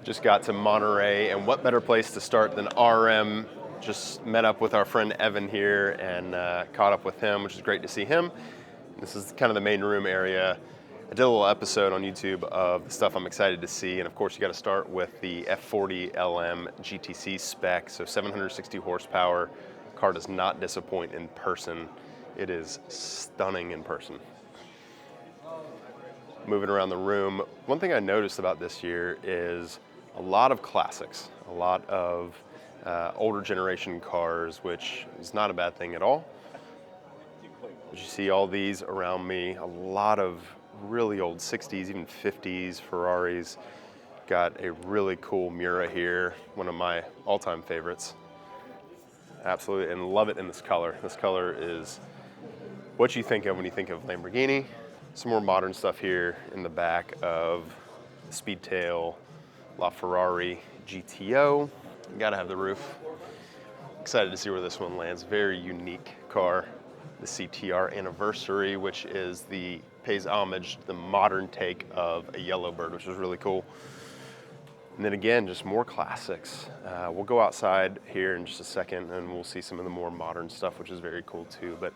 Just got to Monterey, and what better place to start than RM. Just met up with our friend Evan here and caught up with him, which is great to see him. This is kind of the main room area. I did a little episode on YouTube of the stuff I'm excited to see, and of course you got to start with the F40 LM GTC spec, so 760 horsepower. Car does not disappoint in person. It is stunning in person. Moving around the room, one thing I noticed about this year is a lot of classics, a lot of older generation cars, which is not a bad thing at all. But you see all these around me, a lot of really old 60s, even 50s Ferraris. Got a really cool Miura here, one of my all-time favorites. Absolutely, and love it in this color. This color is what you think of when you think of Lamborghini. Some more modern stuff here in the back of the Speedtail LaFerrari GTO. You gotta have the roof. Excited to see where this one lands. Very unique car. The CTR Anniversary, which pays homage to the modern take of a Yellowbird, which is really cool. And then again, just more classics. We'll go outside here in just a second and we'll see some of the more modern stuff, which is very cool too. But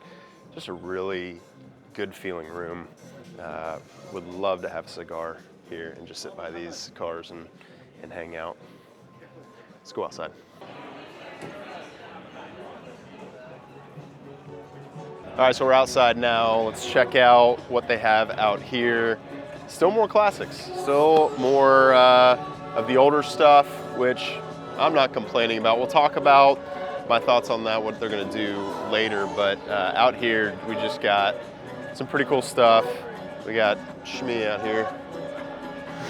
just a really good feeling room. Would love to have a cigar here and just sit by these cars and hang out. Let's go outside. All right, so we're outside now. Let's check out what they have out here. Still more classics, still more of the older stuff, which I'm not complaining about. We'll talk about my thoughts on that, what they're gonna do later, but out here, we just got some pretty cool stuff. We got Shmi out here.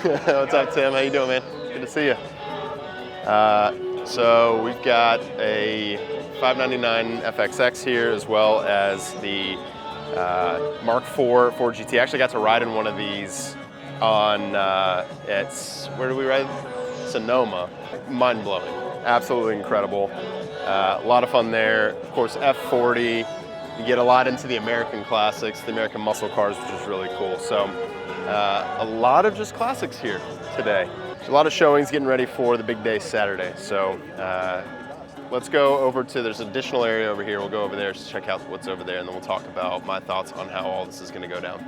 What's up, Tim? How you doing, man? Good to see you. So we've got a 599 FXX here, as well as the Mark IV Ford GT. I actually got to ride in one of these on, where do we ride? Sonoma. Mind-blowing. Absolutely incredible. A lot of fun there. Of course, F40. You get a lot into the American classics, the American muscle cars, which is really cool. So a lot of just classics here today. There's a lot of showings getting ready for the big day Saturday. So let's go over to, there's an additional area over here. We'll go over there to check out what's over there, and then we'll talk about my thoughts on how all this is gonna go down.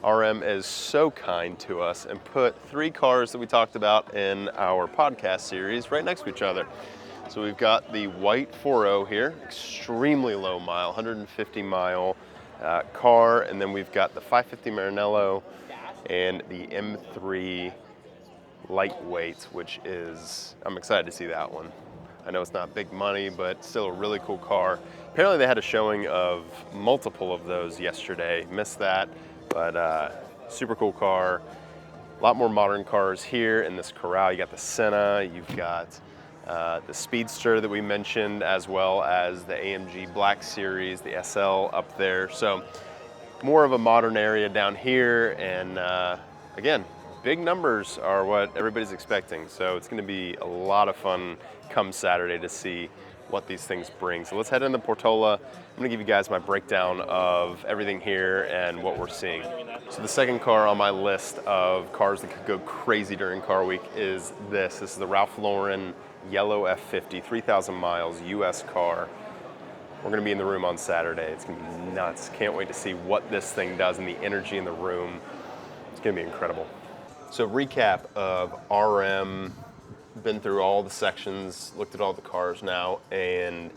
RM is so kind to us and put 3 cars that we talked about in our podcast series right next to each other. So we've got the white 4.0 here, extremely low mile, 150 mile car, and then we've got the 550 Maranello and the M3 lightweight, which is, I'm excited to see that one. I know it's not big money, but still a really cool car. Apparently they had a showing of multiple of those yesterday. Missed that, but super cool car. A lot more modern cars here in this corral. You got the Senna, you've got the Speedster that we mentioned, as well as the AMG Black Series, the SL up there. So more of a modern area down here, and again, big numbers are what everybody's expecting. So it's gonna be a lot of fun come Saturday to see what these things bring. So let's head into Portola. I'm gonna give you guys my breakdown of everything here and what we're seeing. So the second car on my list of cars that could go crazy during Car Week is this. This is the Ralph Lauren yellow F50, 3,000 miles, US car. We're gonna be in the room on Saturday. It's gonna be nuts. Can't wait to see what this thing does and the energy in the room. It's gonna be incredible. So recap of RM, been through all the sections, looked at all the cars now, and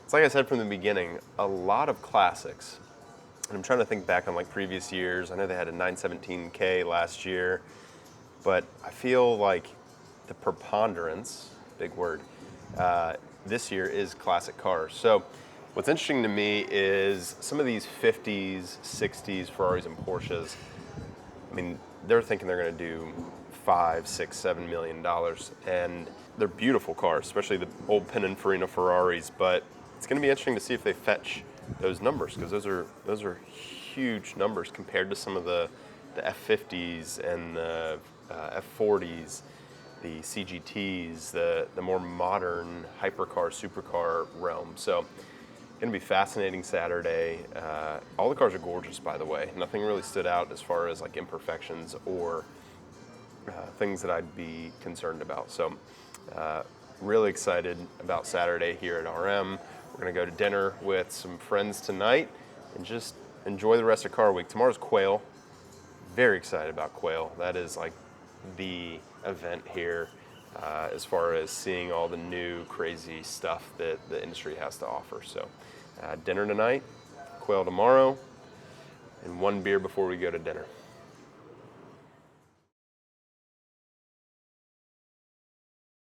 it's like I said from the beginning, a lot of classics. And I'm trying to think back on like previous years. I know they had a 917K last year, but I feel like the preponderance, big word, this year is classic cars. So what's interesting to me is some of these 50s, 60s Ferraris and Porsches, I mean, they're thinking they're gonna do $5, $6, $7 million, and they're beautiful cars, especially the old Pininfarina Ferraris, but it's gonna be interesting to see if they fetch those numbers, because those are huge numbers compared to some of the F50s and the F40s, the CGTs, the more modern hypercar, supercar realm. So Going to be fascinating Saturday. All the cars are gorgeous, by the way. Nothing really stood out as far as like imperfections or things that I'd be concerned about. So really excited about Saturday here at RM. We're going to go to dinner with some friends tonight and just enjoy the rest of Car Week. Tomorrow's Quail. Very excited about Quail. That is like the event here as far as seeing all the new crazy stuff that the industry has to offer. So dinner tonight, Quail tomorrow, and one beer before we go to dinner.